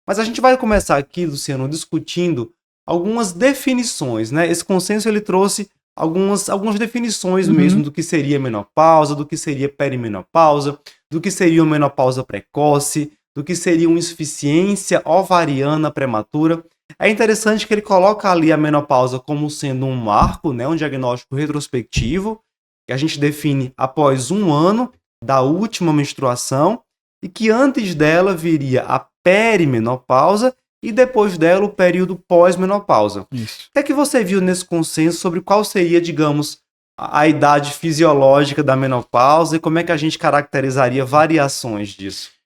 Mas a gente vai começar aqui, Luciano, discutindo algumas definições, né? Esse consenso ele trouxe algumas definições mesmo do que seria menopausa, do que seria perimenopausa, do que seria uma menopausa precoce, do que seria uma insuficiência ovariana prematura. É interessante que ele coloca ali a menopausa como sendo um marco, né, um diagnóstico retrospectivo, que a gente define após 1 ano da última menstruação, e que antes dela viria a perimenopausa e depois dela o período pós-menopausa. Isso. O que é que você viu nesse consenso sobre qual seria, digamos, a idade fisiológica da menopausa e como é que a gente caracterizaria variações disso?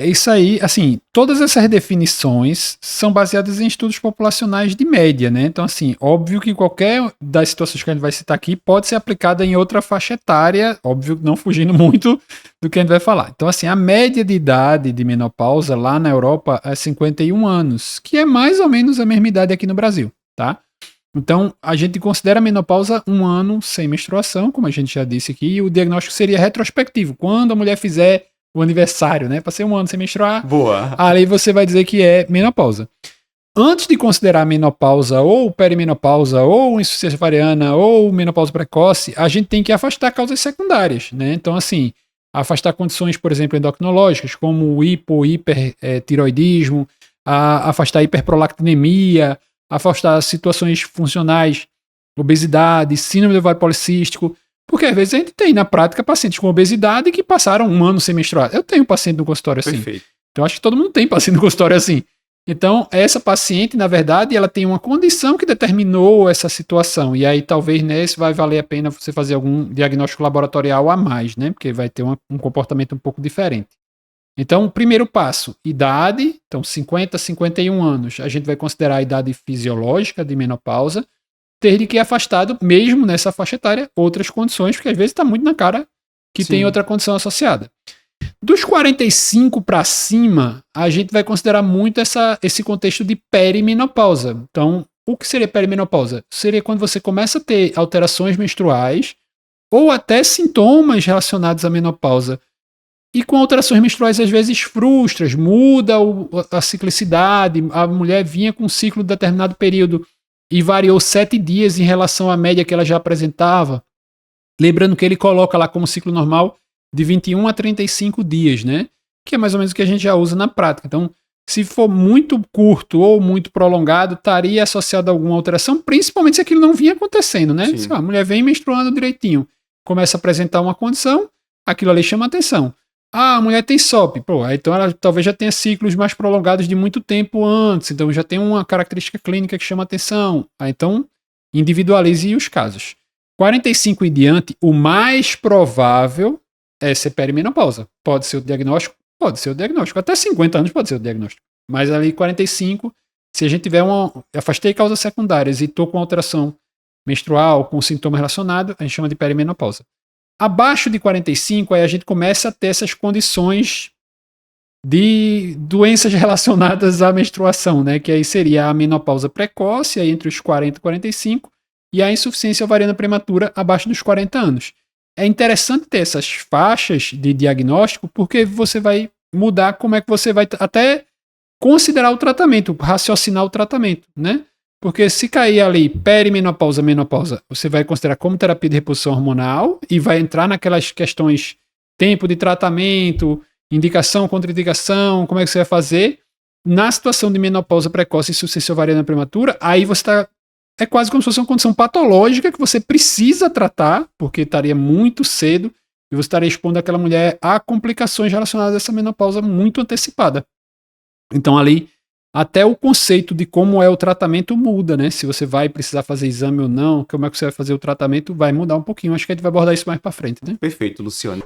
Isso aí, assim, todas essas definições são baseadas em estudos populacionais de média, né? Então, assim, óbvio que qualquer das situações que a gente vai citar aqui pode ser aplicada em outra faixa etária, óbvio, não fugindo muito do que a gente vai falar. Então, assim, a média de idade de menopausa lá na Europa é 51 anos, que é mais ou menos a mesma idade aqui no Brasil, tá? Então, a gente considera a menopausa 1 ano sem menstruação, como a gente já disse aqui, e o diagnóstico seria retrospectivo. Quando a mulher fizer o aniversário, né? Passei 1 ano sem menstruar. Boa. Aí você vai dizer que é menopausa. Antes de considerar menopausa ou perimenopausa ou insuficiência ovariana ou menopausa precoce, a gente tem que afastar causas secundárias, né? Então, assim, afastar condições, por exemplo, endocrinológicas, como o hipotiroidismo, afastar hiperprolactinemia, afastar situações funcionais, obesidade, síndrome do ovário policístico. Porque às vezes a gente tem na prática pacientes com obesidade que passaram 1 ano sem menstruar. Eu tenho paciente no consultório assim. Perfeito. Então acho que todo mundo tem paciente no consultório assim. Então essa paciente, na verdade, ela tem uma condição que determinou essa situação. E aí talvez nesse vai valer a pena você fazer algum diagnóstico laboratorial a mais, né? Porque vai ter um comportamento um pouco diferente. Então, primeiro passo, idade. Então 50, 51 anos. A gente vai considerar a idade fisiológica de menopausa. Teria que ir afastado, mesmo nessa faixa etária, outras condições, porque às vezes está muito na cara que tem outra condição associada. Dos 45 para cima, a gente vai considerar muito esse contexto de perimenopausa. Então, o que seria perimenopausa? Seria quando você começa a ter alterações menstruais ou até sintomas relacionados à menopausa. E com alterações menstruais, às vezes, frustras, muda a ciclicidade, a mulher vinha com um ciclo de determinado período e variou 7 dias em relação à média que ela já apresentava. Lembrando que ele coloca lá como ciclo normal de 21 a 35 dias, né? Que é mais ou menos o que a gente já usa na prática. Então, se for muito curto ou muito prolongado, estaria associado a alguma alteração, principalmente se aquilo não vinha acontecendo, né? Se a mulher vem menstruando direitinho, começa a apresentar uma condição, aquilo ali chama atenção. A mulher tem SOP, então ela talvez já tenha ciclos mais prolongados de muito tempo antes, então já tem uma característica clínica que chama atenção. Então, individualize os casos. 45 em diante, o mais provável é ser perimenopausa. Pode ser o diagnóstico? Pode ser o diagnóstico. Até 50 anos pode ser o diagnóstico. Mas ali 45, se a gente tiver afastei causas secundárias e estou com alteração menstrual, com sintoma relacionado, a gente chama de perimenopausa. Abaixo de 45, aí a gente começa a ter essas condições de doenças relacionadas à menstruação, né? Que aí seria a menopausa precoce, aí entre os 40 e 45, e a insuficiência ovariana prematura abaixo dos 40 anos. É interessante ter essas faixas de diagnóstico, porque você vai mudar como é que você vai até considerar o tratamento, raciocinar o tratamento, né? Porque se cair ali perimenopausa, menopausa, você vai considerar como terapia de reposição hormonal e vai entrar naquelas questões tempo de tratamento, indicação, contraindicação, como é que você vai fazer. Na situação de menopausa precoce e insuficiência ovariana prematura, aí você está... É quase como se fosse uma condição patológica que você precisa tratar, porque estaria muito cedo e você estaria expondo aquela mulher a complicações relacionadas a essa menopausa muito antecipada. Então ali... Até o conceito de como é o tratamento muda, né? Se você vai precisar fazer exame ou não, como é que você vai fazer o tratamento, vai mudar um pouquinho. Acho que a gente vai abordar isso mais pra frente, né? Perfeito, Luciano.